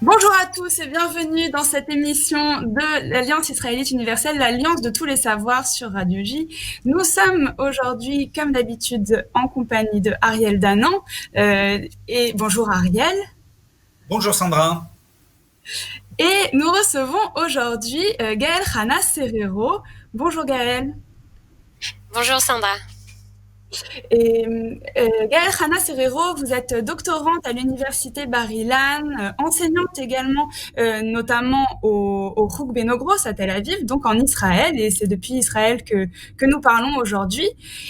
Bonjour à tous et bienvenue dans cette émission de l'Alliance israélite universelle, l'Alliance de tous les savoirs sur Radio J. Nous sommes aujourd'hui, comme d'habitude, en compagnie de Ariel Danan. Et bonjour Ariel. Bonjour Sandra. Et nous recevons aujourd'hui Gaëlle Hana Serrero. Bonjour Gaëlle. Bonjour Sandra. Et Gaëlle Hana Serrero, vous êtes doctorante à l'université Bar-Ilan, enseignante également, notamment au Hug Benogros à Tel Aviv, donc en Israël, et c'est depuis Israël que nous parlons aujourd'hui.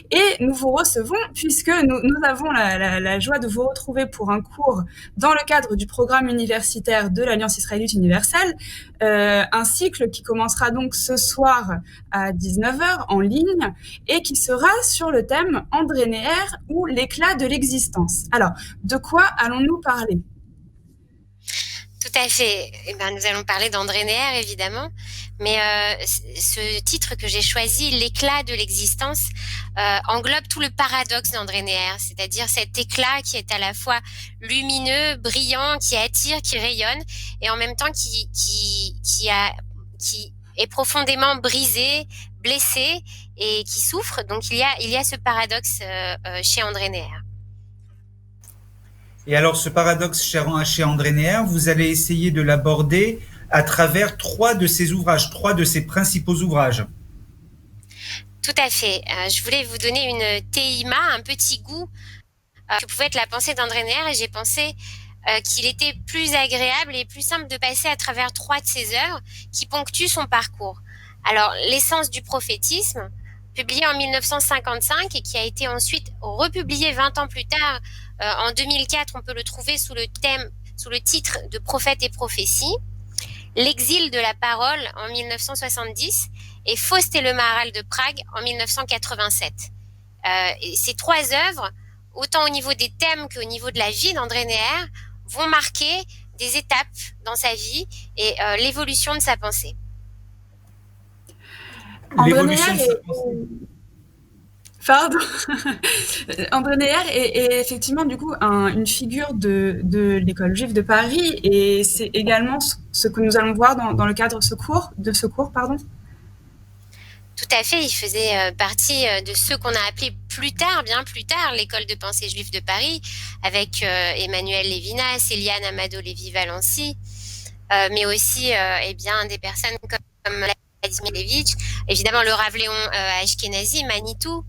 Et nous vous recevons puisque nous avons la joie de vous retrouver pour un cours dans le cadre du programme universitaire de l'Alliance israélite universelle, un cycle qui commencera donc ce soir à 19h en ligne et qui sera sur le thème André Neher ou l'éclat de l'existence. Alors, de quoi allons-nous parler ? Tout à fait. Nous allons parler d'André Neher, évidemment. Mais ce titre que j'ai choisi, l'éclat de l'existence, englobe tout le paradoxe d'André Neher, c'est-à-dire cet éclat qui est à la fois lumineux, brillant, qui attire, qui rayonne, et en même temps qui est profondément brisé, blessé et qui souffre. Donc il y a ce paradoxe chez André Neher. Et alors ce paradoxe chez André Neher, vous allez essayer de l'aborder à travers trois de ses principaux ouvrages. Tout à fait. Je voulais vous donner une téima, un petit goût que pouvait être la pensée d'André Neher, et j'ai pensé qu'il était plus agréable et plus simple de passer à travers trois de ses œuvres qui ponctuent son parcours. Alors, l'essence du prophétisme, publié en 1955 et qui a été ensuite republié 20 ans plus tard, en 2004, on peut le trouver sous le titre de Prophète et prophétie. L'exil de la parole en 1970 et Faust et le Maharal de Prague en 1987. Et ces trois œuvres, autant au niveau des thèmes qu'au niveau de la vie d'André Neher, vont marquer des étapes dans sa vie et l'évolution de sa pensée. André Neher est effectivement du coup une figure de l'école juive de Paris, et c'est également ce que nous allons voir dans le cadre de ce cours. Tout à fait, il faisait partie de ceux qu'on a appelés bien plus tard, l'école de pensée juive de Paris, avec Emmanuel Lévinas, Eliane Amado Lévy-Valency, mais aussi des personnes comme Vladimir Levitch, évidemment le Rav Léon Ashkenazi, Manitou.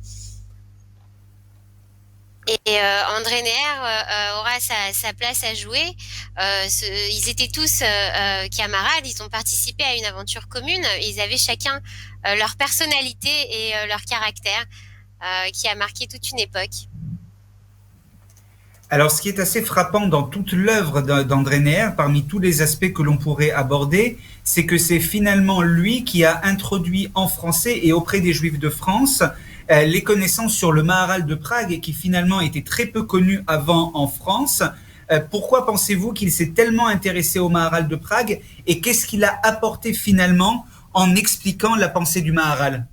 Et André Neher aura sa place à jouer. Ils étaient tous camarades, ils ont participé à une aventure commune, ils avaient chacun leur personnalité et leur caractère qui a marqué toute une époque. Alors, ce qui est assez frappant dans toute l'œuvre d'André Neher, parmi tous les aspects que l'on pourrait aborder, c'est que c'est finalement lui qui a introduit en français et auprès des Juifs de France les connaissances sur le Maharal de Prague, et qui finalement était très peu connu avant en France. Pourquoi pensez-vous qu'il s'est tellement intéressé au Maharal de Prague, et qu'est-ce qu'il a apporté finalement en expliquant la pensée du Maharal ?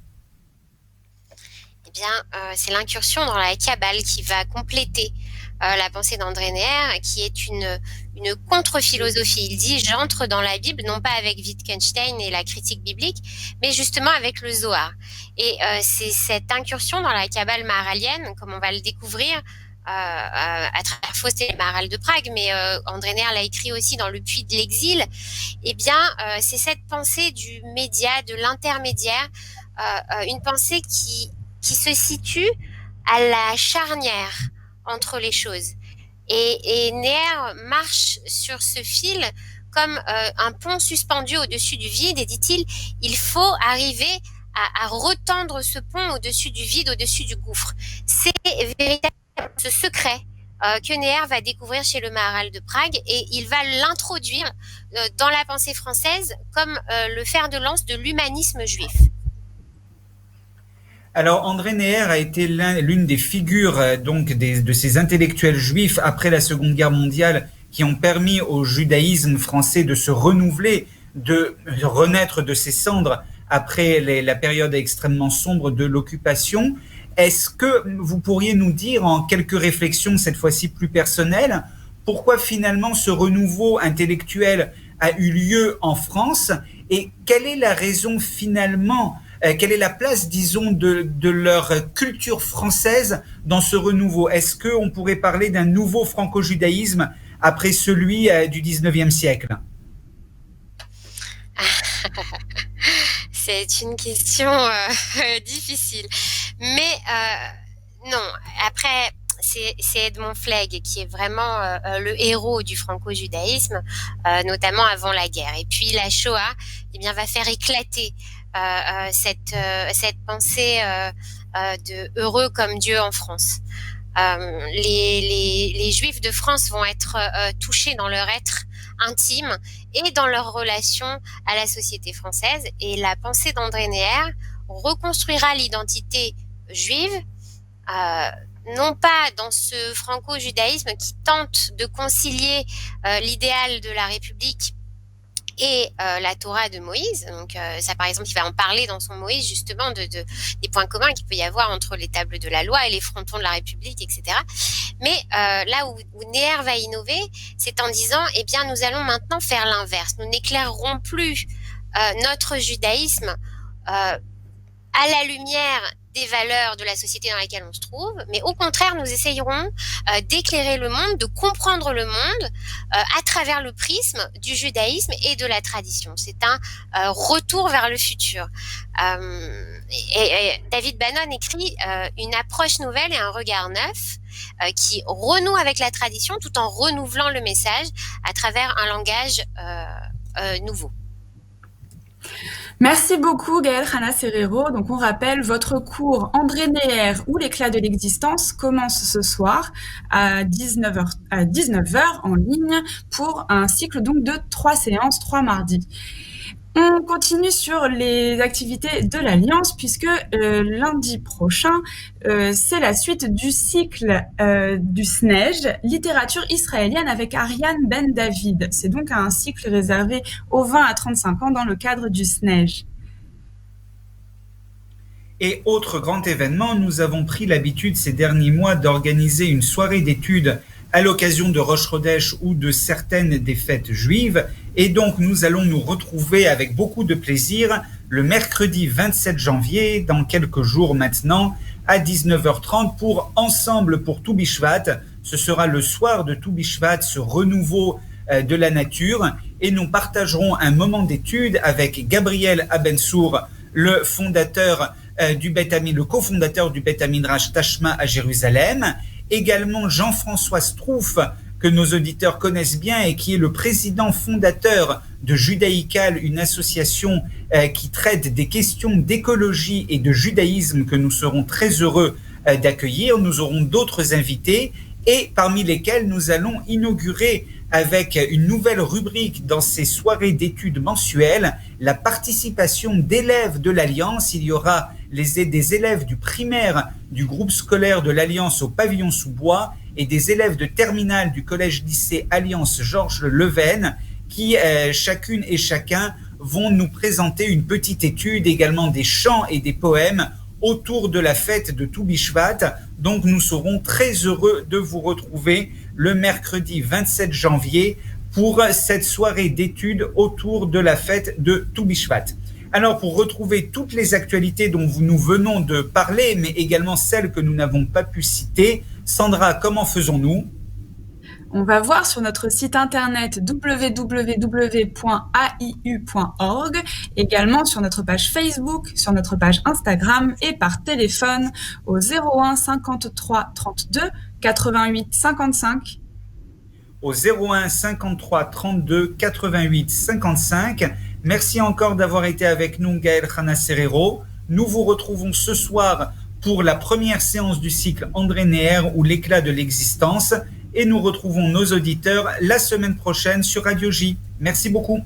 C'est l'incursion dans la Kabbale qui va compléter la pensée d'André Neher, qui est une contre-philosophie. Il dit « j'entre dans la Bible, non pas avec Wittgenstein et la critique biblique, mais justement avec le Zohar ». Et c'est cette incursion dans la Kabbale maharalienne, comme on va le découvrir à travers Faust et le Maharal de Prague, mais André Neher l'a écrit aussi dans Le Puits de l'exil. C'est cette pensée du média, de l'intermédiaire, une pensée qui se situe à la charnière entre les choses. Et Neher marche sur ce fil comme un pont suspendu au-dessus du vide, et dit-il, il faut arriver à retendre ce pont au-dessus du vide, au-dessus du gouffre. C'est véritablement ce secret que Neher va découvrir chez le Maharal de Prague, et il va l'introduire dans la pensée française comme le fer de lance de l'humanisme juif. Alors, André Neher a été l'une des figures de ces intellectuels juifs après la Seconde Guerre mondiale, qui ont permis au judaïsme français de se renouveler, de renaître de ses cendres après la période extrêmement sombre de l'occupation. Est-ce que vous pourriez nous dire, en quelques réflexions cette fois-ci plus personnelles, pourquoi finalement ce renouveau intellectuel a eu lieu en France et quelle est la raison finalement, quelle est la place, disons, de leur culture française dans ce renouveau? Est-ce qu'on pourrait parler d'un nouveau franco-judaïsme après celui du 19e siècle? C'est une question difficile. Mais non, après, c'est Edmond Flegg qui est vraiment le héros du franco-judaïsme, notamment avant la guerre. Et puis la Shoah, eh bien, va faire éclater cette pensée de heureux comme Dieu en France. Les Juifs de France vont être touchés dans leur être intime et dans leur relation à la société française. Et la pensée d'André Neher reconstruira l'identité juive, non pas dans ce franco-judaïsme qui tente de concilier l'idéal de la République et la Torah de Moïse. Donc ça, par exemple, il va en parler dans son Moïse, justement, des points communs qu'il peut y avoir entre les tables de la loi et les frontons de la République, etc. Mais là où Neher va innover, c'est en disant, eh bien, nous allons maintenant faire l'inverse. Nous n'éclairerons plus notre judaïsme à la lumière des valeurs de la société dans laquelle on se trouve, mais au contraire, nous essayerons d'éclairer le monde, de comprendre le monde à travers le prisme du judaïsme et de la tradition. C'est un retour vers le futur. Et David Bannon écrit une approche nouvelle et un regard neuf qui renoue avec la tradition tout en renouvelant le message à travers un langage nouveau. Merci beaucoup Gaëlle Hana Serrero. Donc on rappelle, votre cours André Neher ou l'éclat de l'existence commence ce soir à 19h en ligne pour un cycle donc de 3 séances, 3 mardis. On continue sur les activités de l'Alliance puisque lundi prochain, c'est la suite du cycle du SNEJ, littérature israélienne avec Ariane Ben David. C'est donc un cycle réservé aux 20 à 35 ans dans le cadre du SNEJ. Et autre grand événement, nous avons pris l'habitude ces derniers mois d'organiser une soirée d'études à l'occasion de Rosh Chodesh ou de certaines des fêtes juives. Et donc, nous allons nous retrouver avec beaucoup de plaisir le mercredi 27 janvier, dans quelques jours maintenant, à 19h30 pour Ensemble pour Tou Bishvat. Ce sera le soir de Tou Bishvat, ce renouveau de la nature. Et nous partagerons un moment d'étude avec Gabriel Abensour, le fondateur le cofondateur du Beth Midrash Tashma à Jérusalem. Également Jean-François Strouf, que nos auditeurs connaissent bien et qui est le président fondateur de Judaïcal, une association qui traite des questions d'écologie et de judaïsme que nous serons très heureux d'accueillir. Nous aurons d'autres invités et parmi lesquels nous allons inaugurer avec une nouvelle rubrique dans ces soirées d'études mensuelles, la participation d'élèves de l'Alliance. Il y aura des élèves du primaire du groupe scolaire de l'Alliance au pavillon sous bois et des élèves de terminale du collège-lycée Alliance Georges Leven qui, chacune et chacun, vont nous présenter une petite étude, également des chants et des poèmes autour de la fête de Tou Bishvat. Donc nous serons très heureux de vous retrouver le mercredi 27 janvier pour cette soirée d'études autour de la fête de Tou Bishvat. Alors pour retrouver toutes les actualités dont nous venons de parler, mais également celles que nous n'avons pas pu citer, Sandra, comment faisons-nous ? On va voir sur notre site internet www.aiu.org, également sur notre page Facebook, sur notre page Instagram et par téléphone au 01 53 32 88 55. Au 01 53 32 88 55. Merci encore d'avoir été avec nous, Gaëlle Hana Serrero. Nous vous retrouvons ce soir pour la première séance du cycle André Neher ou l'éclat de l'existence. Et nous retrouvons nos auditeurs la semaine prochaine sur Radio J. Merci beaucoup.